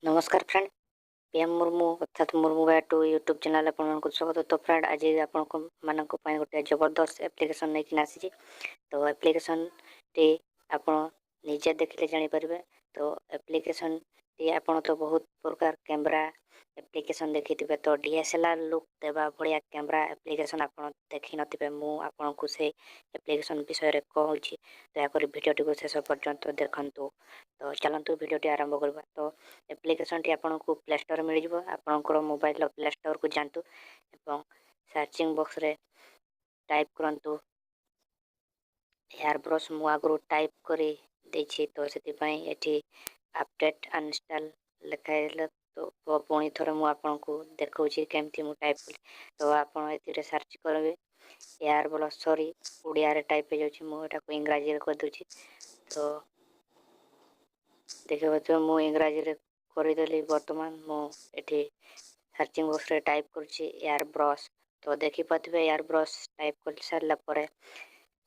नमस्कार friend, PM Murmu अर्थात Murmu bye 2 YouTube channel आपको स्वागत। तो फ्रेंड आज आपको गोटे जबरदस्त एप्लिकेशन नहीं आसी। तो एप्लिकेशन टी आप निजे देखले जानीपर। तो एप्लिकेशन टी आप तो बहुत प्रकार कैमरा एप्लिकेशन देखी थे। तो डीएसएलआर लुक देवा भाया कैमरा एप्लिकेशन आप देखी नथिबे। आपको से एप्लिकेशन विषय कहूँ। दयाकोरी भिडियो शेष पर्यंत देखु। तो चलतु भिडियो आरंभ करवा। तो एप्लिकेशन टी आपको प्ले स्टोर मिल जाव। आपंकर मोबाइल प्ले स्टोर को जातु एवं सर्चिंग बॉक्स रे टाइप करंतु एयर ब्रश। मु आगु टाइप करी देछि। तो से अपडेट अनइंस्टॉल लिखाइल। तो पुणी थोड़े मुझे देखा केमती मु टाइप करी। तो आप सर्च करेंगे air brush sorry Odia type हो जाऊँगी। मुझे इंग्राजी कर दूची। तो देखिए मुझे इंग्राजी करदेली। बर्तमान मुझे सर्चिंग बॉक्स रे टाइप करुँची एयर ब्रश। तो देखिपे एयर ब्रश टाइप कर सारापर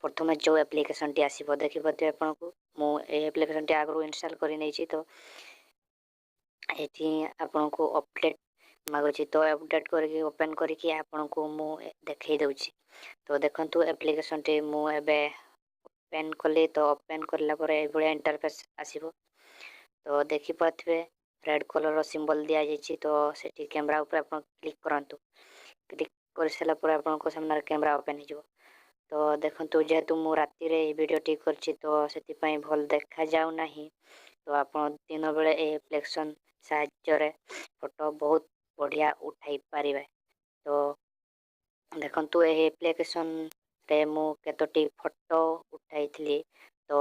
प्रथम जो एप्लिकेशन टी आसो देखिपे आपको मुझे एप्लिकेशन टी आगु इनस्टॉल कर नहीं। तो ये आपको अपडेट मागुची। तो अपडेट करके ओपन करके आपको मुझे देखई दूची। तो देखंतु एप्लिकेशन टी मुझे ओपन कली। तो ओपन कलापर इंटरफेस आसीबो। तो देखिपे रेड कलर सिंबल दि जाइए। तो सेठी कैमरा ऊपर आप क्लिक करंतु। क्लिक कर सारापर आपको सामने कैमरा ओपन हो। तो देखंतु जेहेतु मु राति रे वीडियो टी करछि तो सेति पई भल देखा जाउ नाही। तो आप दिन बेले एप्लिकेशन साहाय्य फोटो बहुत बढ़िया उठाई पारिबे। तो देखंतु ए एप्लिकेशन रे मु केतोटी फोटो उठाई। तो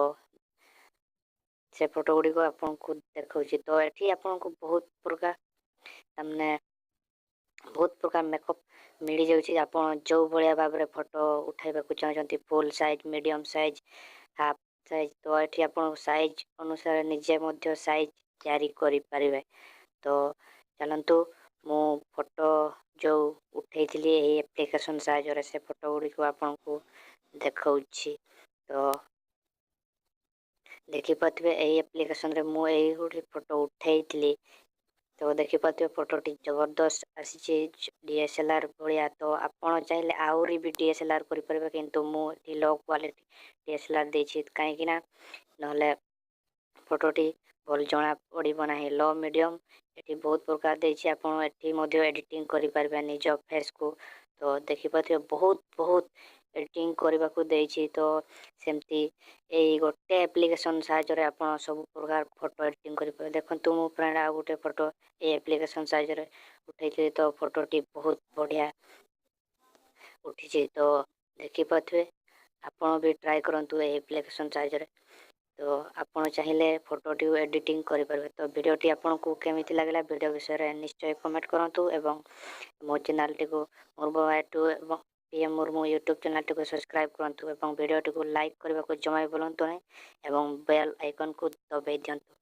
से फोटो गुड़ी को आपको देखा। तो ये आपको बहुत प्रकार तमने बहुत प्रकार मेकअप मिल जाऊँगी। आप जो भाया भाव में फोटो उठाइबा चाहते full size medium size half size. तो ये आप साइज अनुसार निजे साइज तैयारी करें। तो चलतु मु फोटो जो उठे एप्लिकेशन साहाय्य से फोटो गुड़ी को आपको देखा। तो देखिपे यही एप्लिकेशन रे मु यही गोटे फोटो उठे। तो देखिपे फोटोटी जबरदस्त आसी डीएसएलआर भाया। तो आप चाहिए आहरी भी डीएसएलआर करें किंतु मुझे लो क्वालिटी डीएसएलआर देछि कहीं ना नहले फोटोटी भल जना पड़ना। लो मीडियम ये बहुत प्रकार देछि। आप एडिटिंग करें निज फेस को। तो देखिपे बहुत बहुत एडिटिंग करने को देछि। तो सेमती यही गोटे एप्लिकेशन साहाय्य आप सब प्रकार फोटो एडिटिंग करें। देखो मो फ्रेंड आ गोटे फोटो ये एप्लिकेशन साहाय्य उठे। तो फोटोटी बहुत बढ़िया उठी। तो देखिपे आप भी ट्राए करूँ एप्लिकेशन साहाय्य। तो आप चाहिए फोटोटी एडिटिंग करें। तो वीडियोटी आपको केमिति लागला वीडियो विषय में निश्चय कमेंट करूँ। एवं मो चैनल टी को मुर्मू बाय 2 एवं PM Murmu YouTube channel T को सब्सक्राइब करूँ। एवं वीडियोटी को लाइक करने को जमा भी भूलु नहीं। एवं बेल आइकन को दबाई दिंतु।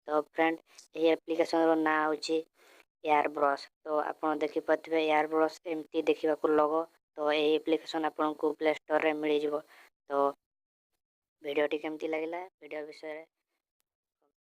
तो फ्रेंड ये एप्लिकेशन ना हूँ एयर ब्रश। तो आप देखिपे एयर ब्रश एमती देखा लोगो। तो ये एप्लिकेशन आपको प्ले स्टोर रे मिल जाव। तो वीडियोटी केमती लगिला वीडियो विषय